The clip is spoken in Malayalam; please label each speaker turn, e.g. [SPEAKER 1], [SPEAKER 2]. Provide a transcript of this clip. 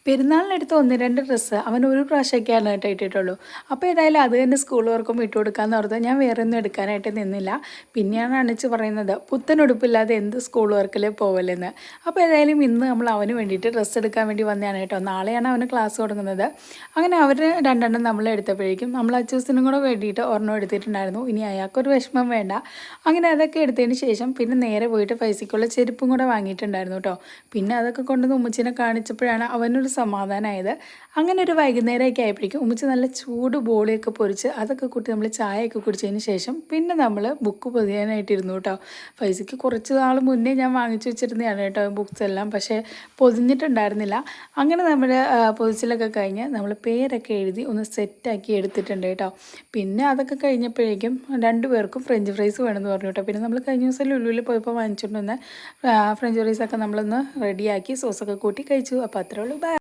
[SPEAKER 1] പെരുന്നാളിനെടുത്ത് 1, 2 ഡ്രസ്സ് അവൻ ഒരു പ്രാവശ്യമൊക്കെയാണ് കേട്ടോ ഇട്ടിട്ടുള്ളൂ. അപ്പോൾ ഏതായാലും അത് തന്നെ സ്കൂൾ വർക്കും ഇട്ട് കൊടുക്കാമെന്ന് ഓർത്ത് ഞാൻ വേറെ ഒന്നും എടുക്കാനായിട്ട് നിന്നില്ല. പിന്നെയാണ് അണിച്ച് പറയുന്നത് പുത്തൻ ഉടുപ്പില്ലാതെ എന്ത് സ്കൂൾ വർക്കിൽ പോവല്ലെന്ന്. അപ്പോൾ ഏതായാലും ഇന്ന് നമ്മൾ അവന് വേണ്ടിയിട്ട് ഡ്രസ്സ് എടുക്കാൻ വേണ്ടി വന്നതാണ് കേട്ടോ. നാളെയാണ് അവന് ക്ലാസ് തുടങ്ങുന്നത്. അങ്ങനെ അവർ രണ്ടെണ്ണം നമ്മൾ എടുത്തപ്പോഴേക്കും നമ്മൾ അച്ചൂസിനും കൂടെ വേണ്ടിയിട്ട് ഒരെണ്ണം എടുത്തിട്ടുണ്ടായിരുന്നു. ഇനി അയാൾക്കൊരു വിഷമം വേണ്ട. അങ്ങനെ അതൊക്കെ എടുത്തതിന് ശേഷം പിന്നെ നേരെ പോയിട്ട് പൈസയ്ക്കുള്ള ചെരുപ്പും കൂടെ വാങ്ങിയിട്ടുണ്ടായിരുന്നു കേട്ടോ. പിന്നെ അതൊക്കെ കൊണ്ടുവന്ന് ഉമ്മച്ചിനെ കാണിച്ചപ്പോഴാണ് അവനൊരു സമാധാനമായത്. അങ്ങനെ ഒരു വൈകുന്നേരമൊക്കെ ആയപ്പോഴേക്കും ഉമ്മച്ചി നല്ല ചൂട് ബോളിയൊക്കെ പൊരിച്ച് അതൊക്കെ കൂട്ടി നമ്മൾ ചായയൊക്കെ കുടിച്ചതിന് ശേഷം പിന്നെ നമ്മൾ ബുക്ക് പൊതിയാനായിട്ടിരുന്നു കേട്ടോ. പൈസയ്ക്ക് കുറച്ച് നാൾ മുന്നേ ഞാൻ വാങ്ങിച്ചു വെച്ചിരുന്നതാണ് കേട്ടോ ബുക്സ് എല്ലാം. പക്ഷേ പൊതിഞ്ഞിട്ടുണ്ടായിരുന്നില്ല. അങ്ങനെ നമ്മൾ പൊതിച്ചിലൊക്കെ കഴിഞ്ഞ് നമ്മൾ പേരൊക്കെ എഴുതി ഒന്ന് സെറ്റാക്കി എടുത്തിട്ടുണ്ട് കേട്ടോ. പിന്നെ അതൊക്കെ കഴിഞ്ഞപ്പോഴേക്കും 2 പേർക്കും ഫ്രഞ്ച് ഫ്രൈസ് വേണമെന്ന് പറഞ്ഞു കേട്ടോ. പിന്നെ നമ്മൾ കഴിഞ്ഞ ദിവസം ലുലുവിൽ പോയപ്പോൾ വാങ്ങിച്ചുകൊണ്ട് വന്ന ഫ്രഞ്ച് ഫ്രൈസൊക്കെ നമ്മളൊന്ന് റെഡിയാക്കി സോസൊക്കെ കൂട്ടി കഴിച്ചു. അപ്പോൾ അത്രേ ഉള്ളൂ. ബൈ.